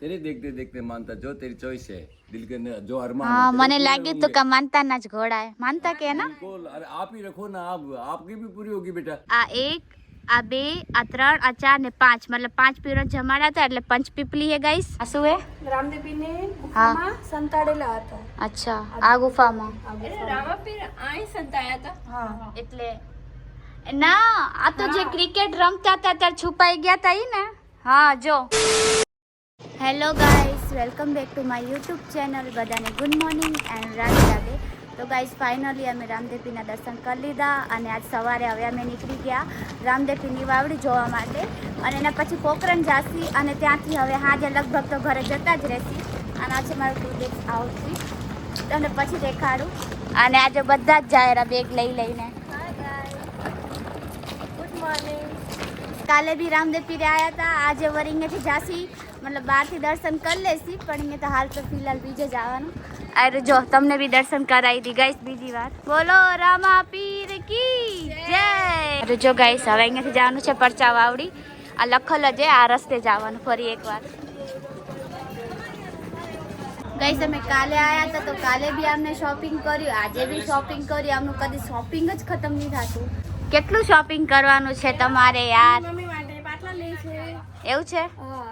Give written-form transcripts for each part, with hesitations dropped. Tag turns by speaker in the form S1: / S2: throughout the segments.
S1: तेरे देखते देखते मानता जो तेरी चॉइस है दिल के अंदर जो अरमान
S2: हाँ
S1: है,
S2: મને
S1: तेरे पूरे
S2: લાગ્યું તો
S1: होंगे।
S2: કે માનતા ના જ ઘોડા है માનતા કે ના
S1: बिल्कुल अरे आप ही रखो ना आप आपकी भी पूरी होगी बेटा।
S2: આ એક આ બે આ ત્રણ આ ચાર ને પાંચ મતલબ પાંચ પીવડા જમાડ્યા હતા એટલે પંચ પીપલી હે ગાઈસ આ શું હે
S3: રામદેવીને
S2: હા
S3: ગુફામાં સંતાડેલા હતા.
S2: અચ્છા આ ગુફામાં
S4: રામાપીર આય સંતાયા હતા.
S3: હા
S2: એટલે ના આ તો જે ક્રિકેટ રમતા હતા ત્યારે છુપાઈ ગયા હતા ઈ ને હા જો hello guys welcome back to my YouTube channel બધાને good morning and Radhe Radhe તો ગાઈસ ફાઇનલી અમે રામદેવીના દર્શન કરી લીધા અને આજ સવારે હવે અમે નીકળી ગયા રામદેવીની વાવડી જોવા માટે અને એના પછી પોખરણ જાસી અને ત્યાંથી હવે હાજે લગભગ તો ઘરે જતા જ રહેશી અને આજે મારું ટુ ડેઝ આઉટફિટ અને પછી દેખાડું અને આજે બધા જ જાય બેગ લઈ લઈને
S3: ગુડ મોર્નિંગ.
S2: કાલે બી રામદેવ પીરે આવ્યા હતા આજે વરી અહીંયાથી જાસી મતલબ બહારથી દર્શન કરી લેશી પણ અહીંયા તો હાલ તો ફિલહાલ બીજે જવાનું અરે જો તમને બી દર્શન કરાવી દી ગાઈસ બીજી વાર બોલો રામા પીર કી જય અરે જો ગાઈસ હવે અહીંયાથી જવાનું છે પરચા વાવડી આ લખલ જ આ રસ્તે જવાનું ફરી એકવાર ગાઈસ અમે કાલે આવ્યા હતા તો કાલે બી અમને શોપિંગ કર્યું આજે બી શોપિંગ કર્યું અમનું કદી શોપિંગ જ ખતમ નહીં થતું કેટલું શોપિંગ કરવાનું છે તમારે યાર
S3: મમ્મી માટે પાટલા લે છે.
S2: એવું છે
S3: હા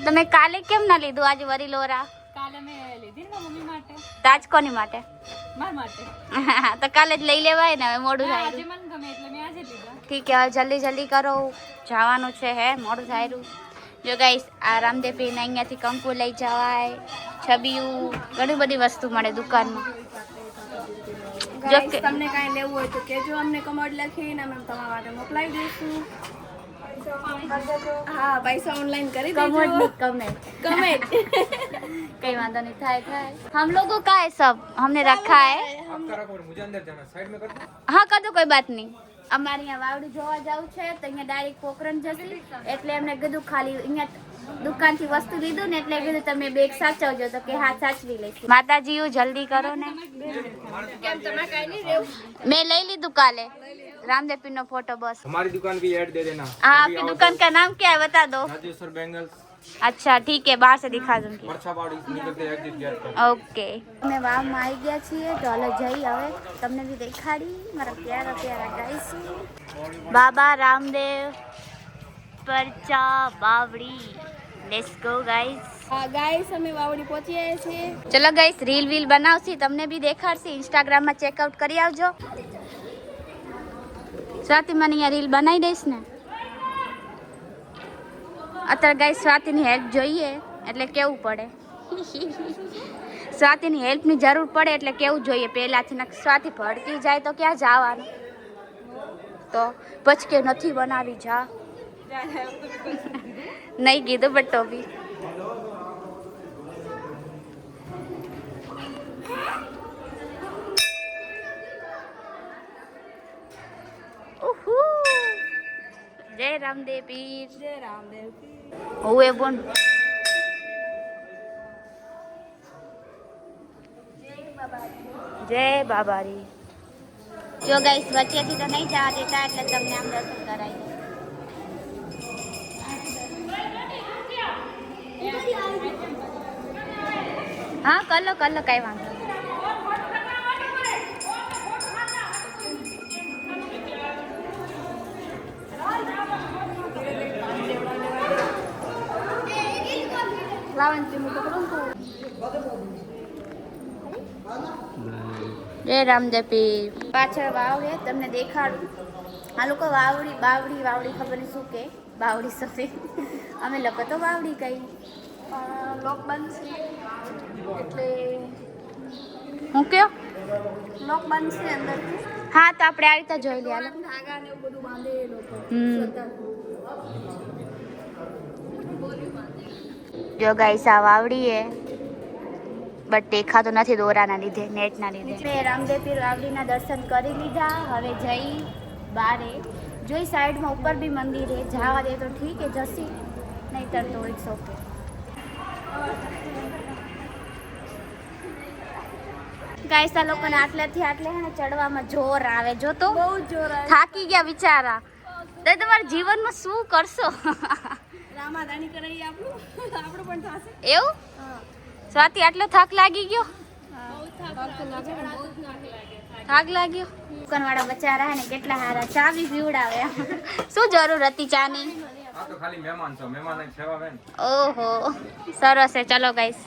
S2: તમે કાલે કેમ ના લીધું આજે વરી લોરા
S4: કાલે મેં લીધી ને મમ્મી માટે,
S2: તાજ કોની માટે
S4: માર માટે.
S2: તો કાલે જ લઈ લેવાય ને હવે મોડું થાય
S4: આજે મને ગમે એટલે મેં આજે લીધા.
S2: ઠીક है जल्दी जल्दी કરો જવાનું છે હે મોડું થાય રહ્યું જો ગાઈસ આ રામદેવ પીરને અહીંયાથી કંકુ લઈ જવાય છબીયું ઘણી બધી વસ્તુ મળે દુકાનમાં જો
S3: ગાઈસ
S2: કે
S3: તમને કાંઈ લેવું હોય તો કહેજો અમને કમેન્ટ લખીને અમે તમારા માટે મોકલાવી દઈશું. હા પૈસા ઓનલાइन કરી
S2: कमेंट
S3: દેજો.
S2: नहीं कमेंट
S3: કમેન્ટ
S2: कई वादा नहीं था हम लोगों का है सब हमने रखा है हाँ कर दो कोई बात नहीं અમારે અહીંયા વાવડી જોવા જવું છે તો અહીંયા ડાયરેક્ટ પોખરણ જશે એટલે એમને કીધું ખાલી અહીંયા દુકાનથી વસ્તુ લીધું ને એટલે કીધું તમે બેગ સાચવજો તો કે હા સાચવી લઈશું માતાજી જલ્દી કરો ને
S3: કેમ તમે કાંઈ નહીં લેવું?
S2: मैं ले ली दुकान रामदेव पीर नो फोटो बस
S5: हमारी दुकान की ऐड दे देना.
S2: हाँ आपकी दुकान का नाम क्या है बता दो
S5: राजेश्वर बैंगल्स
S2: अच्छा ठीक है बाहर से दिखा दूंगी
S5: परछावाड़ी निकलते एग्जिट गेट पर.
S2: ઓકે અમે વાવમાં આવી ગયા છીએ તો હાલો જઈ હવે તમને બી દેખાડી મારા પ્યારા પ્યારા guys Baba Ramdev Parcha Bavdi let's go guys
S3: હા ગાઈસ અમે વાવડી પહોંચી આવ્યા છીએ.
S2: ચલો ગાઈસ રીલ વીલ બનાવશી તમને બી દેખાડશી ઇન્સ્ટાગ્રામમાં ચેકઆઉટ કરી આવજો સ્વાતિ મને અહીંયા રીલ બનાવી દઈશ ને અત્યારે ગાઈસ સ્વાતિની હેલ્પ જોઈએ એટલે કેવું પડે સ્વાતિની હેલ્પની જરૂર પડે એટલે કેવું જોઈએ પહેલાથી ને સ્વાતિ ભડકી જાય તો ક્યાં જવાનું તો પછી કે નથી બનાવી જા નહીં કીધું બટ તો બી ઉહુ જય રામદેવ પીર
S3: જય રામદેવ.
S2: ઓએ બોન જય બાબારી જો ગાઈસ વચ્ચેથી તો નહીં જવા દેતા એટલે તમને આમ દર્શન કરાવી હા કલો કઈ વાંધો નહીં. જય રામદેવ પીર પાછળ વાવ છે તમને દેખાડું આ લોકો વાવડી બાવડી વાવડી ખબર નહીં શું કે બાવડી સફેદ અમે લોકો તો વાવડી કઈ
S3: લોક બનશે એટલે
S2: હું કયો
S3: લોક બનશે અંદરથી.
S2: હા તો આપણે આ રીતે જોઈ લઈએ હાલો.
S3: ધાગા ને એવું બધું બાંધે એ લોકો.
S2: જો ગાઈસ આ વાવડી હે બટ દેખાતો નથી દોરાના લીધે નેટના લીધે મેં રામદેવ પીર વાવડીના દર્શન કરી લીધા હવે જઈ બારે જોઈ સાઈડમાં ઉપર બી મંદિર હે જવા દે તો ઠીક હે જસી નહીંતર તો ઇટ્સ ઓકે ગાઈસ આ લોકોને આટલેથી આટલે હે ને ચડવામાં જોર આવે જો તો
S3: બહુ જોર આવે.
S2: થાકી ગયા બિચારા તો તમારા જીવનમાં શું કરશો?
S3: રામાદાણી કરાવી આપણું પણ થશે.
S2: એવું? સ્વાતિ આટલો થાક લાગી ગયો? થાક લાગ્યો? દુકાનવાળા બચારા હે ને કેટલા હારા ચા બી પીવડાવે. શું જરૂર હતી ચાની?
S5: આ તો ખાલી મહેમાન છો, મહેમાનની સેવા હે ને.
S2: ઓહો સરસ છે. ચલો ગાઈસ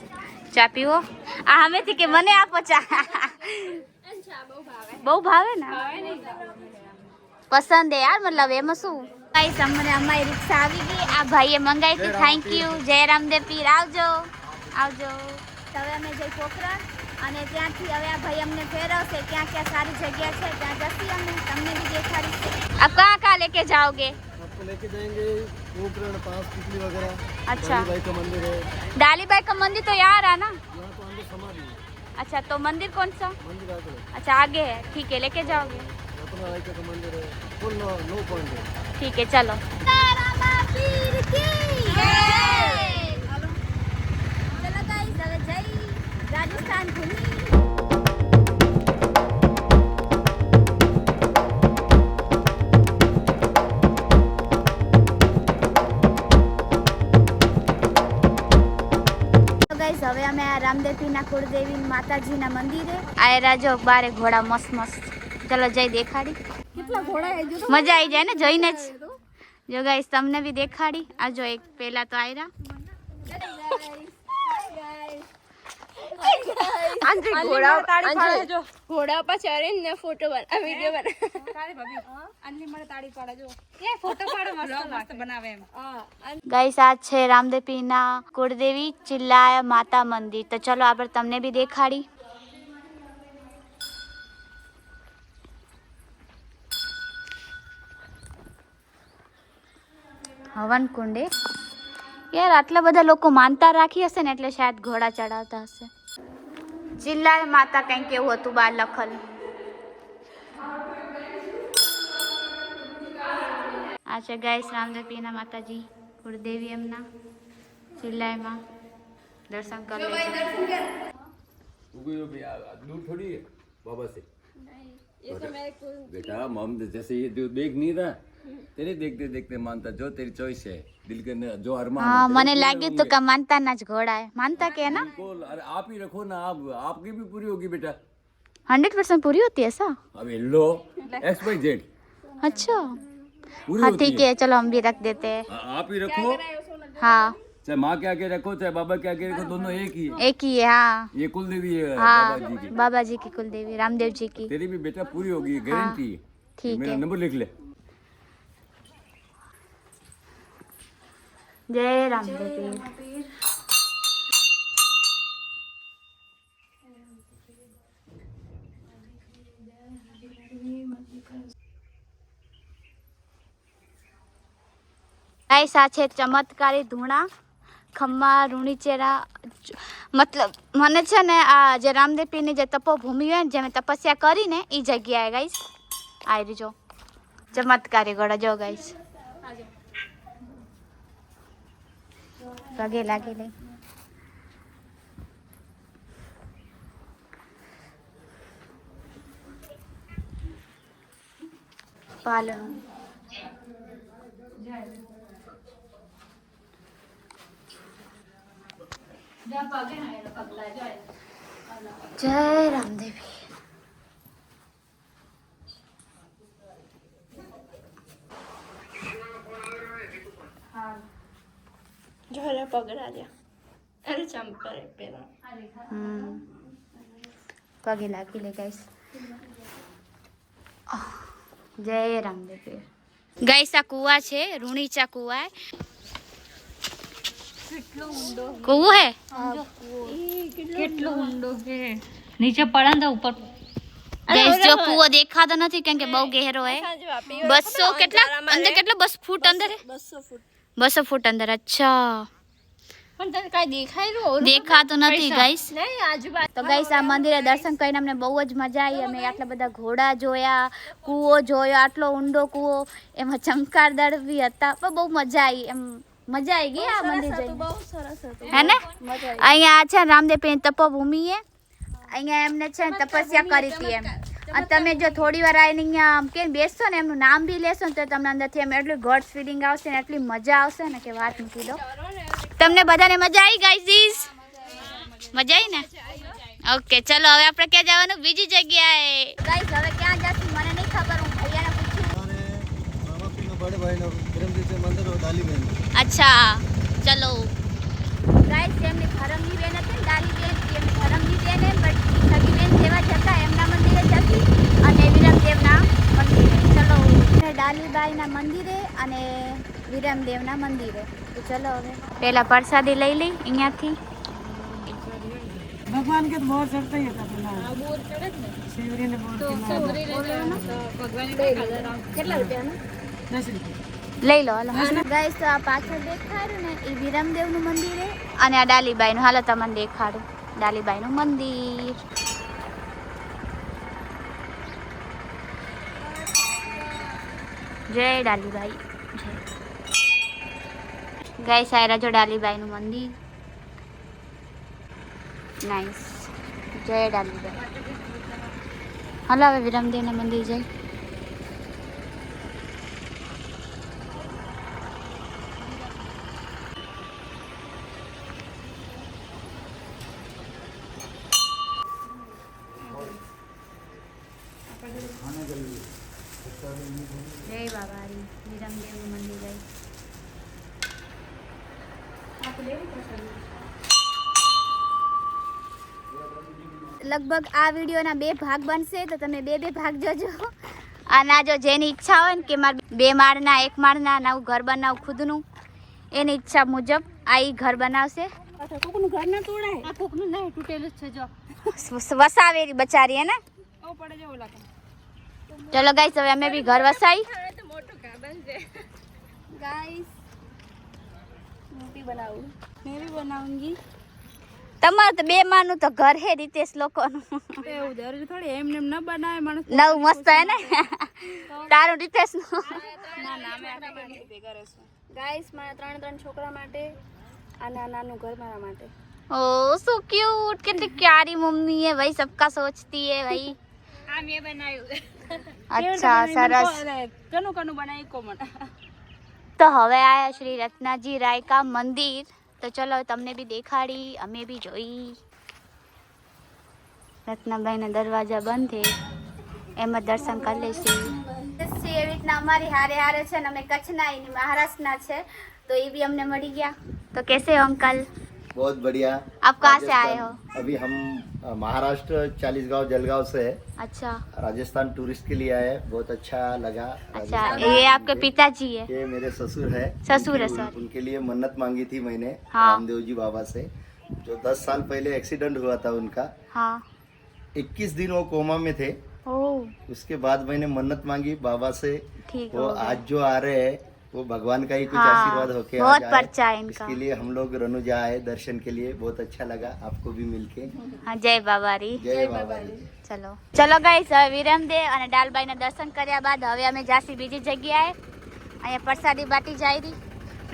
S2: ચા પીવો. આ હમેથી કે મને આપો ચા. બહુ ભાવે ને? પસંદ હે યાર, મતલબ એમાં શું. ગાઈસ અમને અમારી રિક્ષા આવી ગઈ. આ ભાઈએ મંગાવી હતી. Thank you. જય રામદેવ પીર. આવજો આવજો. હવે અમે જઈ પોખરણ અને ત્યાંથી હવે આ ભાઈ અમને ફેરવશે ક્યાં ક્યાં સારી જગ્યા છે ત્યાં જશી અમે તમને બી દેખાડીશું. આપ કहाँ कहाँ लेके जाओगे?
S6: आपको लेके जाएंगे पोखरण पास पिछली वगैरह.
S2: अच्छा
S6: भाई का मंदिर है
S2: डालीबाई का मंदिर तो यहाँ रहा ना?
S6: यहाँ तो अंदर समाधि है.
S2: अच्छा तो मंदिर कौन सा?
S6: मंदिर आगे है.
S2: अच्छा आगे है. ठीक है लेके जाओगे.
S6: अपना राय का मंदिर है. फुल नो पॉइंट है.
S2: ठीक है चलो. चलो गाइस હવે જઈ રાજસ્થાન ઘૂમી. હવે અમે આ રામદેવપીરના કુળદેવી માતાજીના મંદિરે આયરા. જો બારે ઘોડા મસ્ત મસ્ત. ચલો જઈ દેખાડી.
S3: કેટલા ઘોડા આવી ગયો
S2: મજા આવી જાય ને જોઈને જ. જો ગાઈસ તમને બી દેખાડી. આ જો એક પેલા તો આયરા.
S3: ઘોડા પર ચડીને ફોટો બના વિડિયો બના.
S2: ગાઈસ આ છે રામદેવપીરના કુળદેવી ચિલ્લાયા માતા મંદિર. તો ચલો આપણે તમને બી દેખાડી. હવન કુંડે યાર આટલા બધા લોકો માનતા રાખી હશે ને એટલે શાયદ ઘોડા ચડાવતા હશે. ચિલ્લાય માતા કંઈક એવું હતું બાર લખલ. આ છે ગાઈસ રામદેવપીરના માતાજી કુળદેવી એમના ચિલ્લાયમાં. દર્શન કરી લેજો.
S1: दूर थोड़ी है बाबा से. बेटा हम जैसे ये जो देख नहीं रहा तेरे देखते देखते मानता जो तेरी चॉइस है दिल के जो अरमान
S2: हाँ મને લાગ્યું તો કે માનતા ના જ ઘોડા है. मानता के है ना?
S1: बिल्कुल. अरे आप ही रखो ना. आप आपकी भी पूरी होगी बेटा.
S2: 100% पूरी होती है ऐसा?
S1: अबे लो XYZ
S2: अच्छा
S1: पूरी
S2: हाँ
S1: होती
S2: ठीक है चलो हम भी रख देते हैं.
S1: आप ही रखो.
S2: हाँ
S1: चाहे माँ के आगे रखो चाहे बाबा के आगे रखो दोनों एक ही है.
S2: एक ही है. हाँ
S1: ये कुल देवी है
S2: हाँ
S1: बाबा जी की.
S2: बाबा जी की कुलदेवी रामदेव जी की.
S1: तेरी भी बेटा पूरी होगी गारंटी है.
S2: ठीक
S1: मेरा
S2: है.
S1: नंबर लिख ले.
S2: जय रामदेव पीर. ગાઈસ આ છે ચમત્કારી ધૂણા ખમ્મા રૂણીચેરા. મતલબ મને છે ને આ જે રામદેવપીરની જે તપોભૂમિ હોય ને જે મેં તપસ્યા કરીને એ જગ્યાએ ગાઈસ આવી જો ચમત્કારી ઘોડા. જો ગાઈસ પગે લાગી લઈ. પાલન જય રામદેવી.
S3: જો રે પગડા રે. અરે ચંપરે પેલા.
S2: પગે લાગી લે ગાઈસ. જય રામદેવ. ગાઈસ આ કુવા છે રૂણીચા કુવા. કુવો હે
S4: કેટલો ઊંડો છે. નીચે પડે ને ઉપર.
S2: ગાઈસ જો કુવો દેખાતો નથી કેમ કે બહુ ગહેરો હે. 200 કેટલા અંદર કેટલા 2 ફૂટ અંદર હે. 200 ફૂટ અંદર. અચ્છા
S3: પણ તને કાઈ દેખાય નો
S2: દેખાતું નથી ગાઈસ.
S3: નહીં આજુબાજુ.
S2: તો ગાઈસ આ મંદિરે દર્શન કરીને અમને બહુ જ મજા આવી. અમે આટલા બધા ઘોડા જોયા, કૂવો જોયો, આટલો ઊંડો કૂવો, એમાં ચમકારદાર બી હતા. પણ બહુ મજા આવી. એમ મજા આવી ગઈ આ મંદિર જોઈને.
S3: બહુ સરસ હતું.
S2: હે ને અહીંયા છે રામદેવ પીરની તપોભૂમિ છે. અહીંયા એમને છે ને તપસ્યા કરી હતી એમ. અને તમે જો થોડી વાર આવીને અહીંયા આમ કે બેસશો ને એમનું નામ બી લેશો ને તો તમને અંદરથી એમ એટલી ગોડ્સ ફિલિંગ આવશે ને એટલી મજા આવશે ને કે વાત મૂકી દો. તમને બધાને મજા આવી ગાઈઝ? મજા આવી ને? ઓકે ચલો હવે આપણે ક્યાં જવાનું? બીજી જગ્યાએ. ગાઈઝ હવે ક્યાં જશું મને નહીં ખબર, હું ભૈયાને પૂછું.
S6: हमारे मामा पीनो बड़े भाई ने विरमजी से मंदिर और डाली बहन
S2: અચ્છા ચલો ગાઈઝ એમની ધરમની બેન હતી ને ડાલી બેન, એમની ધરમની બેન એમ બટ સગી બેન જેવા જતા એમના મંદિરે જતી અને વિરમદેવના મંદિરે. ચલો ડાલીબાઈના મંદિરે અને વિરમદેવના મંદિરે. તો ચલો હવે પહેલા પ્રસાદી લઈ લઈ અહીંયાથી.
S3: ભગવાન કે બોર ચડતા ही था बोर चढ़े ने शिवरी ने बोर કેટલા રૂપિયાનું? 10 રૂપિયા
S2: લઈ લો હાલો. ગાઈસ તો આ પાછળ દેખાડ્યું ને એ વિરમદેવનું મંદિર છે અને આ ડાલીબાઈનું. હાલો તમને દેખાડું ડાલીબાઈનું મંદિર. જય ડાલીબાઈ જય. ગાઈસ આ જો ડાલીબાઈનું મંદિર. નાઈસ. જય ડાલીબાઈ. હાલો હવે વિરમદેવના મંદિર જઈ. જય બાબારી વિરમદેવનું મંદિર જય. લગભગ આ વિડીયોના 2 ભાગ બનશે તો તમે 2 ભાગ જોજો. અને જો જેની ઈચ્છા હોય ને કે મારે 2 માળના 1 માળના નવું ઘર બનાવું ખુદનું, એની ઈચ્છા મુજબ આ ઈ ઘર બનાવશે.
S3: કોકનું ઘર ના તોડાય
S4: આ કોકનું નહીં તૂટેલું જ છે જો.
S2: વસાવેરી બચારી હે ને.
S3: ઓ પડે જેવું લાગે.
S2: ચલો ગાઈસ હવે અમે બી ઘર વસાઈ.
S3: गाइस मूवी बनाऊं मैं भी बनाऊंगी.
S2: તમારું તો 2 માળનું તો ઘર હે રીતેશ લોકોનું.
S3: એવું જરૂરી થોડી એમને એમ ન બનાવે માણસ.
S2: નવું મસ્ત હે ને તારું રીતેશનું.
S3: ના ના અમે આટલા માટે ભેગા રહેશું. ગાઈસ મારા 3 છોકરા માટે આ નાનું ઘર મારા માટે.
S2: ओ सो क्यूट. कितनी प्यारी मम्मी है भाई, सबका सोचती है भाई.
S4: આ મેં બનાવ્યું.
S2: अच्छा सरस.
S3: કનું કનું બનાવી કોમન.
S2: તો હવે આયા શ્રી રત્નાજી રાય કા મંદિર. તો ચલો તમને બી દેખાડી, અમે બી જોઈ. રત્નાબાઈના દરવાજા બંધ છે, એમાં દર્શન કરી લેશું. એવી રીતના અમારી હારે હારે છે ને અમે કચ્છના એની મહારાષ્ટ્રના છે તો એ भी हमने મળી ગયા. તો कैसे हो अंकल?
S7: बहुत बढ़िया.
S2: आप कहाँ से आए हो?
S7: अभी हम महाराष्ट्र 40 गांव जलगांव से है.
S2: अच्छा
S7: राजस्थान टूरिस्ट के लिए आए हैं. बहुत अच्छा लगा.
S2: अच्छा ये आपके पिताजी है?
S7: ये मेरे ससुर है.
S2: ससुर है सर.
S7: उनके लिए मन्नत मांगी थी मैंने
S2: हाँ.
S7: रामदेव जी बाबा से. जो 10 साल पहले एक्सीडेंट हुआ था उनका.
S2: हाँ
S7: 21 दिन वो कोमा में थे.
S2: ओह
S7: उसके बाद मैंने मन्नत मांगी बाबा से.
S2: ठीक
S7: वो
S2: हो गया.
S7: आज जो आ रहे हैं वो भगवान का ही कुछ
S2: हाँ,
S7: आशीर्वाद होके आ
S2: बहुत
S7: जाए.
S2: पर्चा है इनका.
S7: इसके लिए हम लोग रनुजा आए दर्शन के लिए. बहुत अच्छा लगा आपको भी मिलके.
S2: હા જય બાબારી.
S7: जय बाबा जी.
S2: ચલો ચલો ગાઈસ હવે વિરમદેવ અને ડાલબાઈના દર્શન કર્યા બાદ હવે અમે જાસી બીજી જગ્યાએ. અહીંયા પ્રસાદી બાટી જાય રહી.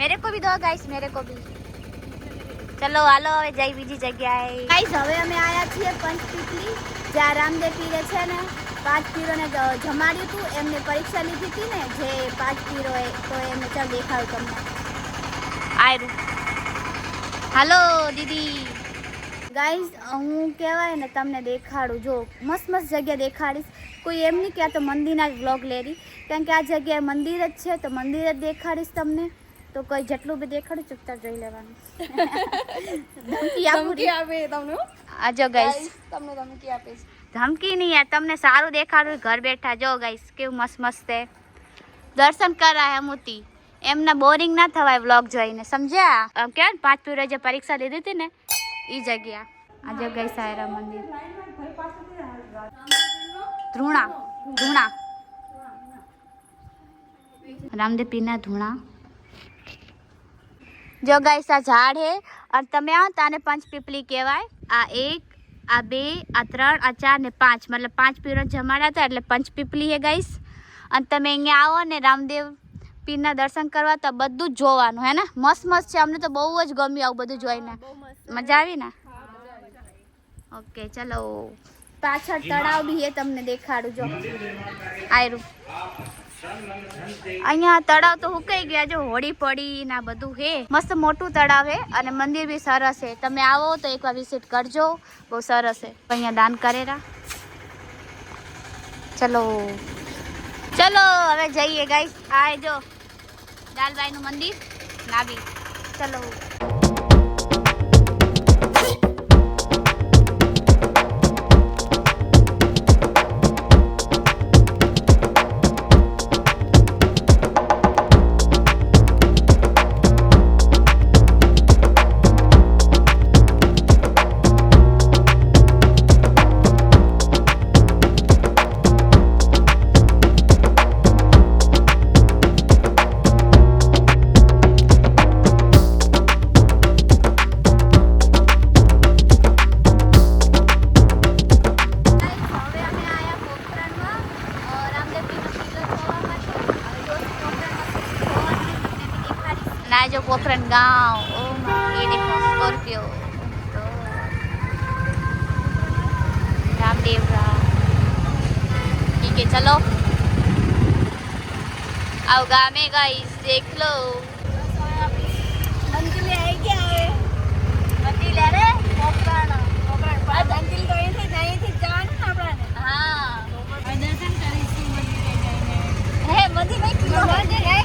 S2: મેરે કો ભી દો ગાઈસ, મેરે કો ભી. ચલો હાલો હવે જઈ બીજી જગ્યાએ. ગાઈસ હવે અમે આયા છીએ પંચપીપલી, જ્યાં રામદેવ પીરે છે ને 5 પીરોને જમાડ્યું હતું. એમને પરીક્ષા લીધી હતી ને જે 5 પીરોએ, તો એમને ચાલ દેખાડું તમને. આયરું હાલો દીદી. ગાઈઝ હું કહેવાય ને તમને દેખાડું, જો મસ્ત મસ્ત જગ્યા દેખાડીશ. કોઈ એમ નહીં કે આ તો મંદિરના વ્લોગ લેરી, કારણ કે આ જગ્યાએ મંદિર જ છે તો મંદિર જ દેખાડીશ તમને. તો કોઈ જેટલું બી દેખાડું ચૂપચાપ જોઈ લેવાનું. ધમકી
S3: આપે તમને.
S2: આજો ગાઈસ
S3: તમને ધમકી આપે છે.
S2: ધમકી નહીં યાર, તમને સારું દેખાડું ઘર બેઠા. જો ગાઈસ કેવું મસ્ત મસ્ત છે. દર્શન કરાય અમુતી. એમના બોરિંગ ના થવાય વ્લોગ જોઈને, સમજ્યા? કહેવાય ને 5 પીરો જે પરીક્ષા લીધી હતી ને એ જગ્યા. આજે ગઈ સાયરા મંદિર ધૂણા ધૂણા રામદેવ પીરના ધૂણા. જો ગાઈસ આ ઝાડ હે અને તમે આવો તો આને પંચપીપલી કહેવાય. આ 1 આ 2 આ 3 આ 4 ને 5 મતલબ 5 પીરો જમાડ્યા હતા એટલે પંચપીપલી હે ગાઈસ. અને તમે અહીંયા આવો ને રામદેવ પીરના દર્શન કરવા તો બધું જ જોવાનું હે ને. મસ્ત મસ્ત છે, અમને તો બહુ જ ગમ્યું આવું બધું જોઈને. મજા આવી ને? ઓકે ચલો પાછળ તળાવ બી હે, તમને દેખાડું જો આયરું. અહીંયા તળાવ તો હુકાઈ ગયા, જો હોળી પડી ના બધું હે. મસ્ત મોટું તળાવ હે અને મંદિર બી સરસ હે. તમે આવો તો એકવાર વિઝિટ કરજો, બહુ સરસ હે. અહીંયા દાન કરેરા. ચલો ચલો હવે જઈએ ગાઈસ. આ જો લાલબાઈ નું મંદિર નાબી. ચલો जो पोखरण गांव. ओ ये देखो स्कॉर्पियो तो रामदेवरा. ठीक है चलो आओ गाँव में गाइस देख लो.
S3: મંદિર આવી ગયા હવે.
S2: मंदिर है रे पोखरण.
S3: મંદિર તો અહીંથી જવાનું ને આપણાને.
S2: हाँ
S4: દર્શન કરીશું મંદિરે જઈને.
S2: है मंदिर में किलो है.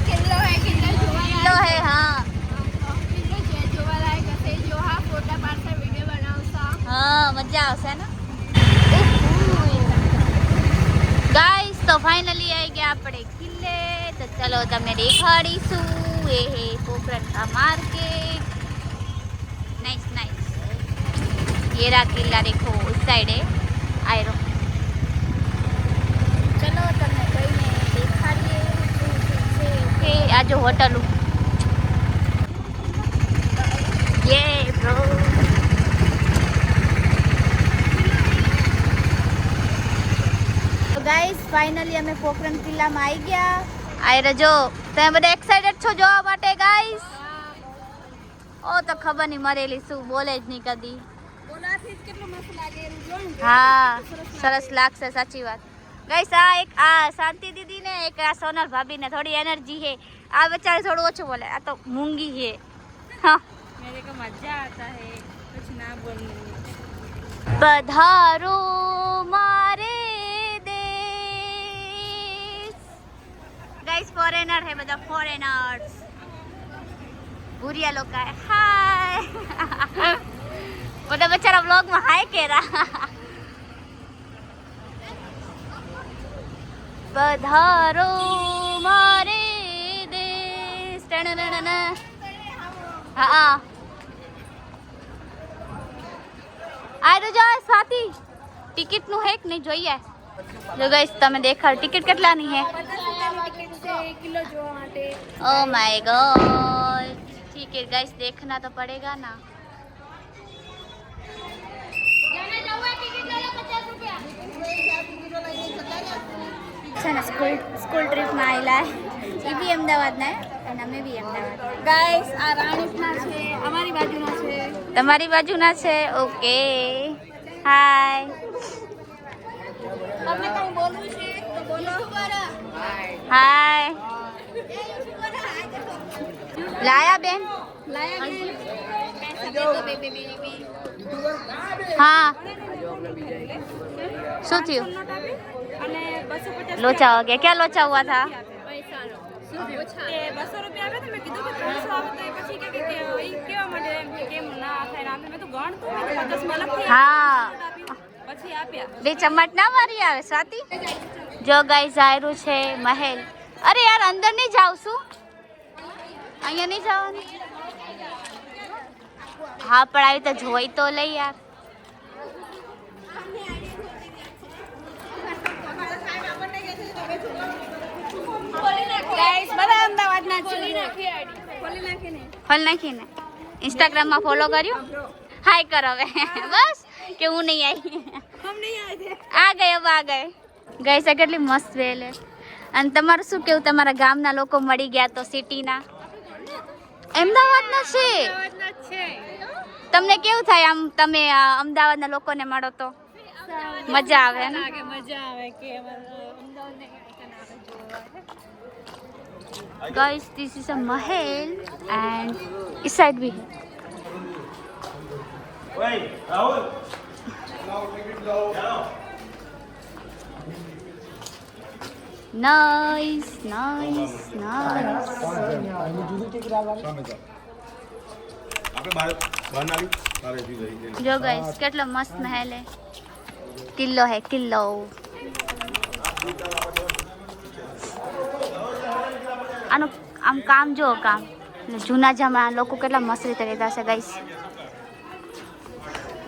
S3: કિલ્લો હે
S2: किलो है हाँ.
S3: કિલ્લો છે જોવાલાયક હશે. જો હા ફોટા પાડતા વિડીયો બનાવતા.
S2: हाँ मजा આવશે ને. ગાઈસ તો ફાઇનલી આવી ગયા આપણે કિલ્લે. તો ચલો તમને દેખાડીશું. એ હે પોખરણ का मार्केट. Nice nice. ये रहा किला देखो उस साइड है आयरो. चलो તમને કઈને દેખાડીએ શું છે. ઓકે આ જો હોટલ ये ब्रो. તો ગાઈસ ફાઇનલી અમે પોખરણ કિલ્લામાં આવી ગયા. આયરો જો તમે બધા એક્સાઇટેડ છો જોવા માટે ગાઈસ? ઓ તો ખબર નહીં મરેલી શું બોલે જ નહીં કદી.
S3: બોલાથી જ કેટલું મસ્ત લાગે એમ જો ને.
S2: હા સરસ લાગશે સાચી વાત. ગાઈસ આ એક આ શાંતિ દીદી ને એક આ સોનલ ભાભી ને થોડી એનર્જી હે. આ બચારી થોડું ઓછું બોલે. આ તો મૂંગી હે. હા
S4: मेरे को मजा आता है कुछ ना बोलने में.
S2: पधारो मारे देश. गाइस फॉरेनर है બધા ફોરેનર્સ. ભૂરિયા લોકો હે. હાય બધા બચારા વ્લોગ માં હાય કેરા. પધારો મારે દેશ. હા આ તો જો સ્વાતિ ટિકિટ નું હે કે નહીં જોઈએ. જો ગાઈસ તમે દેખાડ ટિકિટ કેટલાની હે.
S3: 50 રૂપિયાની ટિકિટ છે કિલ્લો જોવા માટે.
S2: Oh my God. ठीक है गाइस देखना तो पड़ेगा ना. છે ને સ્કૂલ ટ્રીપમાં આવેલા એ બી અમદાવાદના અને અમે બી અમદાવાદ.
S3: ગાઈસ આ રાણીપના છે, અમારી બાજુના છે.
S2: તમારી બાજુના છે. ઓકે હાય.
S3: તમને કંઈ બોલવું છે તો બોલો.
S2: હાય લાયા બેન.
S3: લાયા બેન. પૈસા દે દો બેબી.
S2: હા શું થયું?
S3: અને 250
S2: લોચા हो गया. क्या लोचा हुआ था?
S3: પૈસાનો. શું થયું? એ 200 રૂપિયા આવે તો મેં કીધું કે 300 આવે તો એ પછી કે ઈ કેવા માટે એમ કે કેમ ના થાય ને મેં તો ગણતું મેં 50 માં લખી
S2: હા
S3: પછી આપ્યા.
S2: બે ચમચ ના મારી આવે સ્વાતિ. જો ગાઈસ આયરું છે મહેલ. અરે યાર અંદર નહીં જાવ છું. અહીંયા નહીં જવાનું. હા પણ આવી તો જોઈ તો લઈ યાર.
S3: ગાઈસ બધા અમદાવાદના છે. ખોલી નાખીને
S2: ફોલ નાખીને ઇન્સ્ટાગ્રામમાં ફોલો કર્યું. હાય કર હવે બસ કે હું નહીં આવી.
S3: હમ નહીં આए थे.
S2: આ ગઈ હવે આ ગઈ. ગઈ છે કેટલી મસ્ત વેલ હે. અને તમારું શું કેવું? તમારા ગામના લોકો મળી ગયા તો સિટીના અમદાવાદના છે. તમને કેવું થાય આમ તમે અમદાવાદના લોકોને મળો તો? મજા આવે ને
S4: લાગે મજા આવે કે Ahmedabad
S2: guys this is a Mahal and इस साइड भी है नाइस नाइस नाइस जो गाइस કેટલો મસ્ત મહેલ है કિલ્લો है કિલ્લો આનું આમ કામ જો કામ જૂના જમાના લોકો કેટલા મસ્ત રીતે રહેતા છે ગાઈસ